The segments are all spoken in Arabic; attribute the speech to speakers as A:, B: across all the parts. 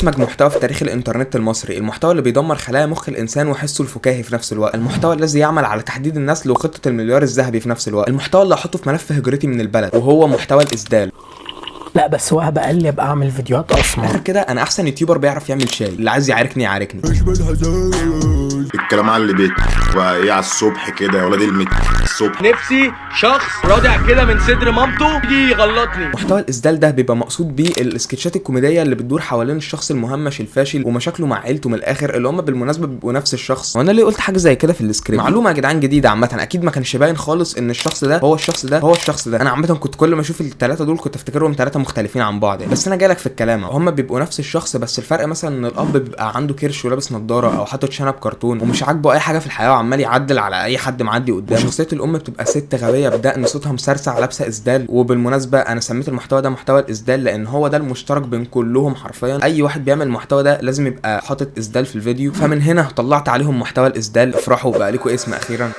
A: ادمج محتوى في تاريخ الانترنت المصري، المحتوى اللي بيدمر خلايا مخ الانسان وحسه الفكاهي في نفس الوقت، المحتوى الذي يعمل على تحديد النسل وخطه المليار الذهبي في نفس الوقت، المحتوى اللي احطه في ملف هجرتي من البلد وهو محتوى الاسدال.
B: لا بس هو بقلب اعمل فيديوهات اصلا.
A: اخر كده انا احسن يوتيوبر بيعرف يعمل شاي، اللي عايز يعاركني يعاركني.
C: الكلام على اللي بيت وايه على الصبح كده يا ولاد الصبح.
D: نفسي شخص رادع كده من صدر مامته يجي يغلطني.
A: محتوى الاسدال ده بيبقى مقصود بيه السكتشات الكوميديه اللي بتدور حوالين الشخص المهمش الفاشل ومشاكله مع عيلته من الاخر، اللي هم بالمناسبه بيبقوا نفس الشخص. وانا ليه قلت حاجه زي كده في السكريبت؟ معلومه يا جدعان جديده عامه، اكيد ما كانش باين خالص ان الشخص ده هو الشخص ده هو الشخص ده. انا عامه كنت كل ما اشوف الثلاثه دول كنت افتكرهم ثلاثه مختلفين عن بعض يعني. بس انا جايلك في الكلام، هم بيبقوا نفس الشخص، بس الفرق مثلا ان الاب بيبقى عنده كرش ولابس نظاره او حاطط شنب كرتون ومش عاجبه اي حاجه في الحياه وعمال يعدل على اي حد معدي قدامه. شخصيه الام بتبقى ست غبيه بدقن صوتها مسرسع لابسه اسدال. وبالمناسبه انا سميت المحتوى ده محتوى الاسدال لان هو ده المشترك بين كلهم حرفيا. اي واحد بيعمل المحتوى ده لازم يبقى حاطط اسدال في الفيديو، فمن هنا طلعت عليهم محتوى الاسدال. افرحوا بقى لكم اسم اخيرا.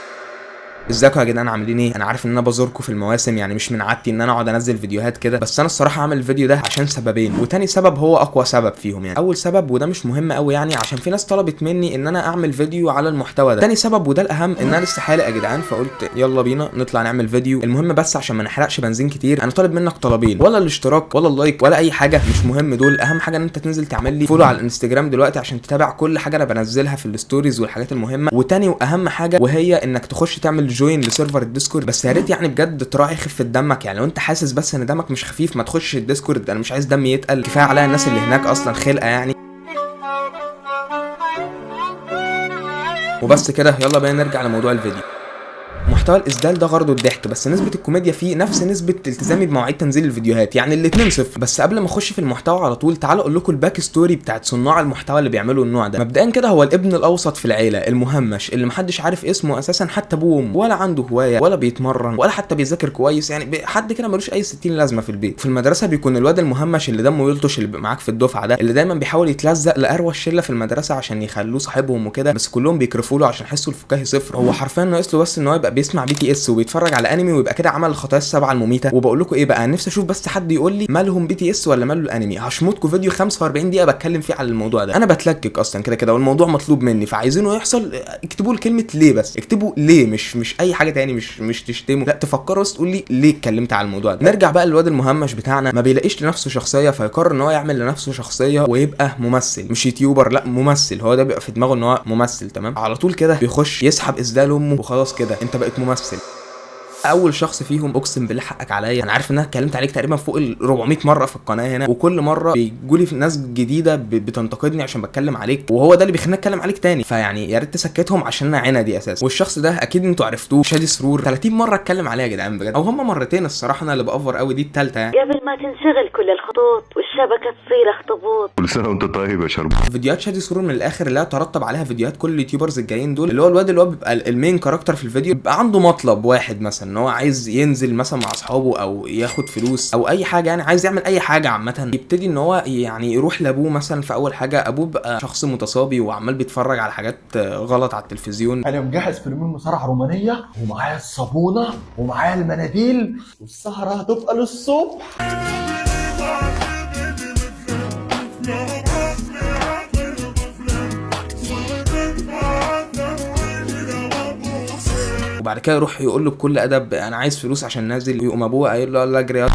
A: ازيكم يا جدعان عاملين ايه؟ انا عارف ان انا بزوركم في المواسم، يعني مش من عادتي ان انا اقعد انزل فيديوهات كده، بس انا الصراحه عامل الفيديو ده عشان سببين، وتاني سبب هو اقوى سبب فيهم. يعني اول سبب وده مش مهم قوي يعني، عشان في ناس طلبت مني ان انا اعمل فيديو على المحتوى ده. تاني سبب وده الاهم، ان انا لسه حالق يا جدعان، فقلت يلا بينا نطلع نعمل فيديو. المهم بس عشان ما نحرقش بنزين كتير، انا طالب منك طلبين، ولا الاشتراك ولا اللايك ولا اي حاجه، مش مهم دول. اهم حاجه ان انت تنزل تعمل لي فولو على الانستجرام دلوقتي عشان تتابع كل حاجه انا بنزلها في الستوريز والحاجات المهمه. وتاني واهم حاجه وهي انك تخش تعمل جوين لسيرفر الديسكورد، بس يا ريت يعني بجد تراعي خفه دمك. يعني لو انت حاسس بس ان دمك مش خفيف ما تخش الديسكورد، انا مش عايز دمي يتقل، كفايه عليا الناس اللي هناك اصلا خلقه يعني. وبس كده، يلا بينا نرجع لموضوع الفيديو. محتوى الاسدال ده غرضه الضحك، بس نسبه الكوميديا فيه نفس نسبه التزامي بمواعيد تنزيل الفيديوهات، يعني الاتنين صفر. بس قبل ما اخش في المحتوى على طول، تعالوا اقول لكم الباك ستوري بتاعت صناع المحتوى اللي بيعملوا النوع ده. مبدئيا كده هو الابن الاوسط في العيله، المهمش اللي محدش عارف اسمه اساسا، حتى ابوه وامه، ولا عنده هوايه ولا بيتمرن ولا حتى بيذاكر كويس، يعني حد كده ملوش اي 60 لازمه في البيت. في المدرسه بيكون الواد المهمش اللي دمه يلطش، اللي بيبقى معاك في الدفعه ده، اللي دايما بيحاول يتلزق لاروى الشله في المدرسه عشان يخلوه صاحبهم وكده، بس كلهم بيكرفوا له عشان حسه الفكاهي صفر. هو حرفيا ناقص له بس ان هو يبقى بيسمع BTS وبيتفرج على انمي ويبقى كده عمل الخطايا السبعه المميته. وبقول لكم ايه بقى، نفسي اشوف بس حد يقول لي مالهم BTS ولا ماله الانمي. هشمطكم فيديو 45 دقيقه بتكلم فيه على الموضوع ده. انا بتلكك اصلا كده كده والموضوع مطلوب مني، فعايزينه يحصل اكتبوا لي كلمه ليه، بس اكتبوا ليه، مش اي حاجه تاني، مش تشتموا، لا تفكروا بس تقول لي ليه اتكلمت على الموضوع ده. نرجع بقى للواد المهمش بتاعنا، ما بيلاقيش لنفسه شخصيه، فيقرر ان هو يعمل لنفسه شخصيه ويبقى ممثل، مش يوتيوبر، لا ممثل. هو ده بيبقى في دماغه ان هو ممثل، تمام؟ على طول كده بيخش يسحب اسدال امه وخلاص كده انت بقيت ممثل. اول شخص فيهم اقسم بالله حقك عليا، انا عارف ان انا اتكلمت عليك تقريبا فوق ال 400 مره في القناه هنا، وكل مره بيجولي ناس جديده بتنتقدني عشان بتكلم عليك، وهو ده اللي بيخليني اتكلم عليك تاني، فيعني يا ريت تسكتهم عشان انا عندي اساس. والشخص ده اكيد انتوا عرفتوه، شادي سرور. 30 مره اتكلم عليه يا جدعان بجد، او هم مرتين الصراحه، انا اللي بافور قوي، دي الثالثه يعني.
E: قبل ما تنشغل كل الخطوط والشبكه تصير اخطبوط.
C: كل سنه وانت طيب يا شرب.
A: فيديوهات شادي سرور من الاخر اللي ترتب عليها فيديوهات كل اليوتيوبرز الجايين دول، اللي هو الواد اللي هو بيبقى المين كاركتر في الفيديو، بيبقى عنده مطلب واحد، مثلا ان هو عايز ينزل مثلا مع اصحابه او ياخد فلوس او اي حاجه، يعني عايز يعمل اي حاجه عامه. يبتدي ان هو يعني يروح لابوه مثلا. في اول حاجه ابوه بقى شخص متصابي وعمال بيتفرج على حاجات غلط على التلفزيون.
F: انا مجهز فيلمين مصارعه رومانيه، ومعايا الصابونه ومعايا المناديل، والسهره هتبقى للصبح.
A: وبعد كده يروح يقول له بكل ادب انا عايز فلوس عشان نازل، يقوم ابوه قايل له يلا اجري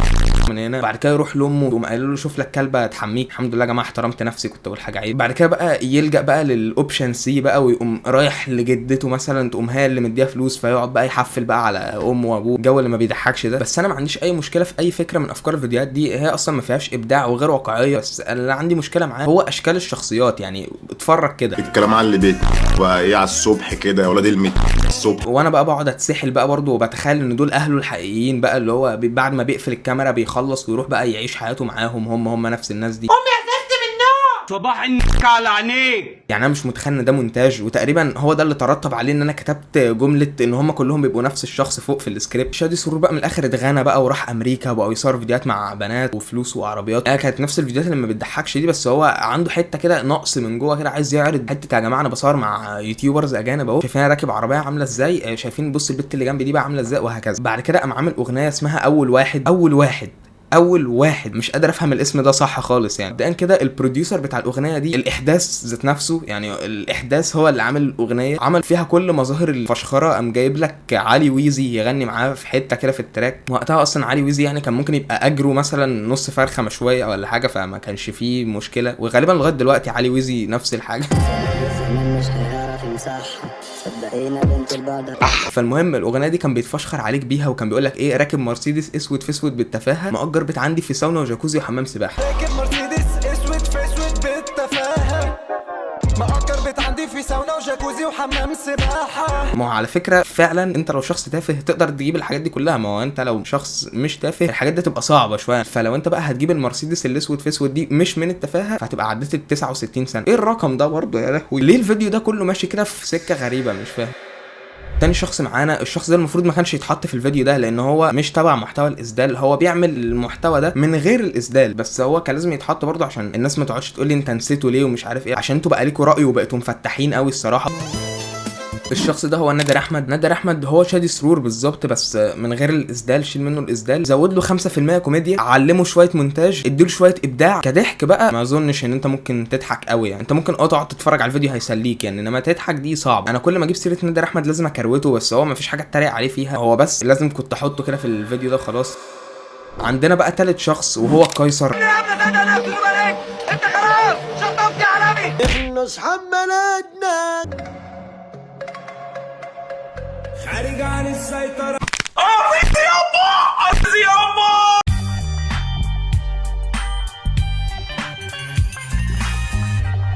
A: من هنا. بعد كده يروح لامه يقوم قايل له شوف لك كلبه تحميك. الحمد لله يا جماعه احترمت نفسي، كنت اقول حاجه عيب. بعد كده بقى يلجا بقى للاوبشن سي بقى، ويقوم رايح لجدته مثلا، تقوم هي اللي مديها فلوس، فيقعد بقى يحفل بقى على امه وابوه، الجو اللي ما بيضحكش ده. بس انا ما عنديش اي مشكله في اي فكره من افكار الفيديوهات دي، هي اصلا ما فيهاش ابداع وغير واقعيه، بس اللي عندي مشكله معاه هو اشكال الشخصيات. يعني اتفرج كده،
C: الكلام على اللي بيت وايه على الصبح كده يا ولاد الصبح.
A: وانا بقى بقعد اتسحل بقى برضه، وبتخيل ان دول اهله الحقيقيين بقى، اللي هو بعد ما بيقفل الكاميرا بيخلص ويروح بقى يعيش حياته معاهم، هم نفس الناس دي.
D: صباح النك على عينيك.
A: يعني انا مش متخيل ان ده مونتاج، وتقريبا هو ده اللي ترتب عليه ان انا كتبت جمله ان هم كلهم بيبقوا نفس الشخص فوق في السكريبت. شادي سرور بقى من الاخر اتغنى بقى وراح امريكا، وبقى يصور فيديوهات مع بنات وفلوس وعربيات. كانت نفس الفيديوهات اللي ما بتضحكش دي، بس هو عنده حته كده نقص من جوه كده، عايز يعرض حته يا جماعه انا بصور مع يوتيوبرز اجانب اهو، شايفين انا راكب عربيه عامله ازاي، شايفين بص البت اللي جنبي دي بقى عامله ازاي، وهكذا. بعد كده قام عامل اغنيه اسمها اول واحد. اول واحد مش قادر افهم الاسم ده صح خالص يعني. مبدئيا كده البروديوسر بتاع الاغنيه دي، الاحداث ذات نفسه يعني الاحداث هو اللي عامل الاغنيه، عمل فيها كل مظاهر الفشخره. قام جايب لك علي ويزي يغني معاه في حته كده في التراك. وقتها اصلا علي ويزي يعني كان ممكن يبقى اجره مثلا نص فرخه مشويه ولا حاجه، فما كانش فيه مشكله. وغالبا لغايه دلوقتي علي ويزي نفس الحاجه. فالمهم الاغنيه دي كان بيتفشخر عليك بيها، وكان بيقول لك ايه، راكب مرسيدس اسود في اسود بالتفاهه، مأجر بيت عندي في ساونا وجاكوزي وحمام سباحه.
G: راكب مرسيدس اسود في اسود بالتفاهه، مأجر بيت عندي في ساونا وجاكوزي وحمام سباحه.
A: ما هو على فكره فعلا انت لو شخص تافه تقدر تجيب الحاجات دي كلها، ما هو انت لو شخص مش تافه الحاجات دي تبقى صعبه شويه. فلو انت بقى هتجيب المرسيدس الاسود في اسود دي مش من التفاهه، فهتبقى عديت ال 69 سنه. ايه الرقم ده برضه يا لهوي؟ ليه الفيديو ده كله ماشي كده في سكه غريبه مش فاهم. تاني شخص معانا، الشخص ده المفروض ما كانش يتحط في الفيديو ده لان هو مش تبع محتوى الاسدال، هو بيعمل المحتوى ده من غير الاسدال، بس هو كان لازم يتحط برضه عشان الناس ما تقعدش تقول لي انت نسيته ليه ومش عارف ايه، عشان انتوا بقى ليكوا راي وبقيتوا مفتحين قوي الصراحه. الشخص ده هو نادر احمد. نادر احمد هو شادي سرور بالظبط، بس من غير الاسدال، شيل منه الاسدال، زود له 5% كوميديا، علمه شويه مونتاج، اديله شويه ابداع. كضحك بقى ما اظنش ان انت ممكن تضحك قوي يعني، انت ممكن تقعد تتفرج على الفيديو هيسليك يعني، انما تضحك دي صعب. انا كل ما اجيب سيره نادر احمد لازم اكروته، بس هو ما فيش حاجه اتريق عليه فيها، هو بس لازم كنت احطه كده في الفيديو ده خلاص. عندنا بقى تالت شخص وهو قيصر.
G: انت خلاص شطبت يا عالمي، احنا اصحاب بلدنا، خارج عن السيطرة.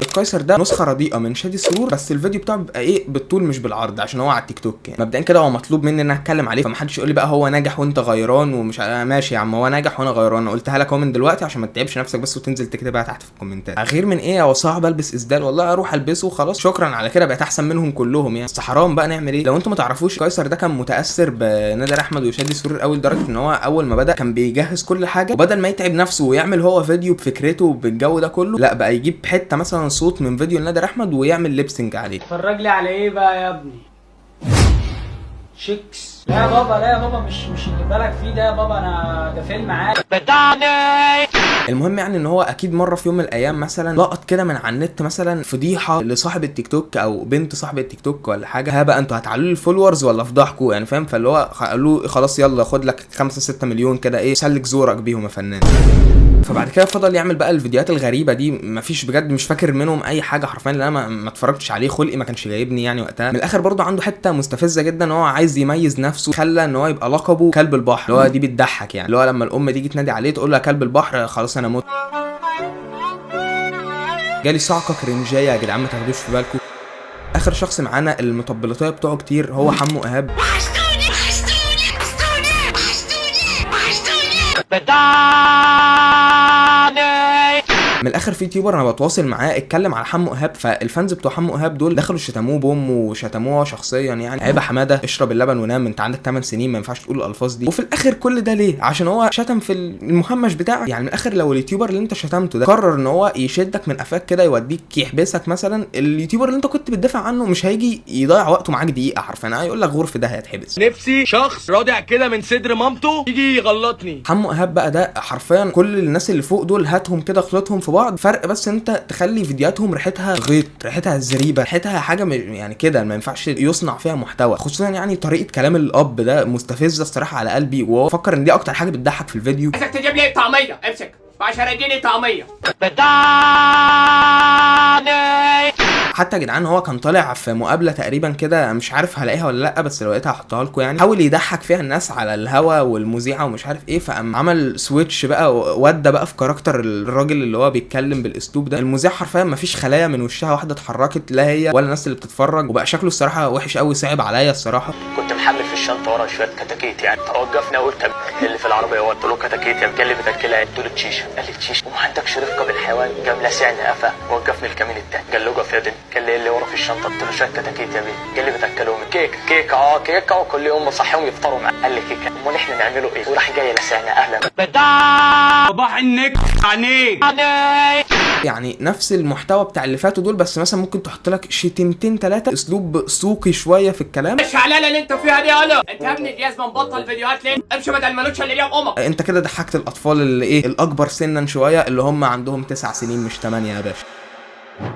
A: القيصر ده نسخه رديئه من شادي سرور، بس الفيديو بتاعه بيبقى ايه، بالطول مش بالعرض، عشان هو على التيك توك يعني. مبدئيا كده هو مطلوب مني ان انا اتكلم عليه، فمحدش يقول لي بقى هو ناجح وانت غيران ومش ماشي يا عم، هو ناجح وانا غيران. انا قلتها لك اهو من دلوقتي عشان ما تتعبش نفسك بس وتنزل تكتبها تحت في الكومنتات. غير من ايه، هو صعب البس اسدال، والله اروح البسه وخلاص شكرا على كده، بقيت احسن منهم كلهم يعني، بس حرام بقى نعمل ايه. لو انتم ما تعرفوش، قيصر ده كان متاثر بنادر احمد وشادي سرور قوي، لدرجه ان هو اول ما بدا كان بيجهز كل حاجه، وبدل ما يتعب نفسه ويعمل هو فيديو بفكرته بالجو ده كله، لا بقى يجيب حته مثلا صوت من فيديو نادر احمد ويعمل ليبسنج عليه.
H: اتفرج لي على ايه بقى يا ابني؟ شيكس. لا يا بابا، لا يا بابا، مش اللي بالك فيه ده يا بابا، انا ده فيلم عادي.
A: المهم يعني ان هو اكيد مره في يوم من الايام مثلا لقط كده من على النت مثلا فضيحه لصاحب التيك توك او بنت صاحب التيك توك ولا حاجه، ها بقى انتوا هتعلوا لي الفولورز ولا فضحكوا يعني، فاهم؟ فاللي هو قالوا خلاص يلا خد لك 5-6 مليون كده، ايه سلك زورك بيهم يا فنان. فبعد كده فضل يعمل بقى الفيديوهات الغريبه دي، مفيش بجد مش فاكر منهم اي حاجه حرفيا، لان انا ما اتفرجتش عليه، خلقي ما كانش جايبني يعني وقتها. من الاخر برضو عنده حته مستفزه جدا، ان هو عايز يميز نفسه، خلى ان هو يبقى لقبه كلب البحر، اللي هو دي بتضحك يعني، اللي هو لما الام تيجي تنادي عليه تقول له كلب البحر، خلاص انا مت. جالي صعقه كرنجايه يا جدعان، ما تاخدوش في بالكم. اخر شخص معانا المطبلطيه بتوعه كتير، هو حمو ايهاب. من الاخر في يوتيوبر انا بتواصل معاه اتكلم على حمو ايهاب، فالفانز بتوع حمو ايهاب دول دخلوا شتموه بامه وشتموه شخصيا يعني، عيب حماده اشرب اللبن ونام، انت عندك 8 سنين ما ينفعش تقول الالفاظ دي. وفي الاخر كل ده ليه؟ عشان هو شتم في المهمش بتاعك يعني. من الاخر لو اليوتيوبر اللي انت شتمته ده قرر ان هو يشدك من قفاك كده يوديك يحبسك مثلا، اليوتيوبر اللي انت كنت بتدافع عنه مش هيجي يضيع وقته معاك دقيقه حرفيا، هيقول لك غرف ده هيتحبس.
D: نفسي شخص رادع كده من صدر مامته يجي يغلطني.
A: حمو ايهاب بقى ده حرفيا كل الناس اللي فوق دول هاتهم كده خلطهم في بعض، فرق بس انت تخلي فيديوهاتهم ريحتها غيط، ريحتها زريبه، ريحتها حاجه يعني كده ما ينفعش يصنع فيها محتوى. خصوصا يعني طريقه كلام الاب ده مستفزه الصراحه على قلبي، وهو فكر ان دي اكتر حاجه بتضحك في الفيديو.
H: عايزك تجيب لي طعميه، امسك عشان اديني طعميه.
A: حتى يا جدعان هو كان طالع في مقابله تقريبا كده، مش عارف هلاقيها ولا لا، بس لو لقيتها هحطها لكم يعني، حاول يضحك فيها الناس على الهوا والمذيعه ومش عارف ايه، فقام عمل سويتش بقى، ودى بقى في كاركتر الراجل اللي هو بيتكلم بالاسلوب ده. المذيع حرفيا مفيش خلايا من وشها واحده اتحركت، لا هي ولا الناس اللي بتتفرج، وبقى شكله الصراحه وحش قوي، صعب عليا الصراحه.
I: كنت محمل في الشنطه ورا شويه كتاكيت يعني، توقفنا قلت اللي في العربيه قلت له كتاكيت يا قال لي بتاكلها، قلت له تشيشه، قال لي تشيشه وما عندكش رفقه بالحيوان، قام لاسعني قفا وقفني الكمين التاني، قال له اقف يا بنت، قال لي اللي ورا في الشنطه، قلت له شويه كتاكيت يا بنت، قال لي بتاكلهم كيكه وكل يوم بصحيهم يفطروا معاه، قال لي كيكه امال احنا نعمله ايه؟ وراح جاي لسعنا اهلا
D: صباح النك عينيك.
A: يعني نفس المحتوى بتاع اللي فاتوا دول، بس مثلا ممكن تحط لك شتيمتين 3، اسلوب سوقي شويه في الكلام.
D: مش علالة اللي انت فيها دي يالا. انت يا ابني جهاز بنبطل فيديوهات ليه؟ امشي بدل ما نوتش اللي ليها امك.
A: انت كده ضحكت الاطفال اللي ايه الاكبر سنا شويه، اللي هم عندهم 9 سنين مش 8 يا باشا.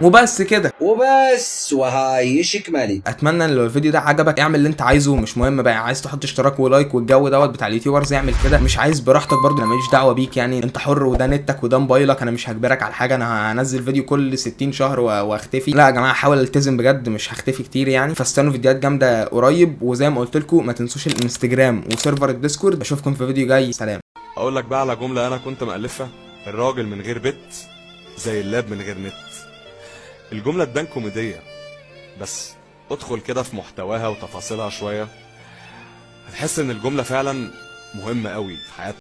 A: وبس كده
J: وبس، وهايشك مالي.
A: اتمنى ان لو الفيديو ده عجبك اعمل اللي انت عايزه، مش مهم بقى عايز تحط اشتراك ولايك والجو دوت بتاع اليوتيوبرز اعمل كده، مش عايز براحتك برضه، انا ماليش دعوه بيك يعني، انت حر وده نتك وده موبايلك، انا مش هجبرك على حاجه. انا هنزل فيديو كل 60 شهر واختفي، لا يا جماعه حاول التزم بجد، مش هختفي كتير يعني. فاستنوا فيديوهات جامده قريب، وزي ما قلت لكم ما تنسوش الانستجرام وسيرفر الديسكورد. اشوفكم في فيديو جاي، سلام.
K: اقول لك بقى على جمله انا كنت مألفها: الراجل من غير بيت زي اللاب من غير نت. الجمله تبان كوميديه، بس ادخل كده في محتواها وتفاصيلها شويه، هتحس ان الجمله فعلا مهمه قوي في حياتنا.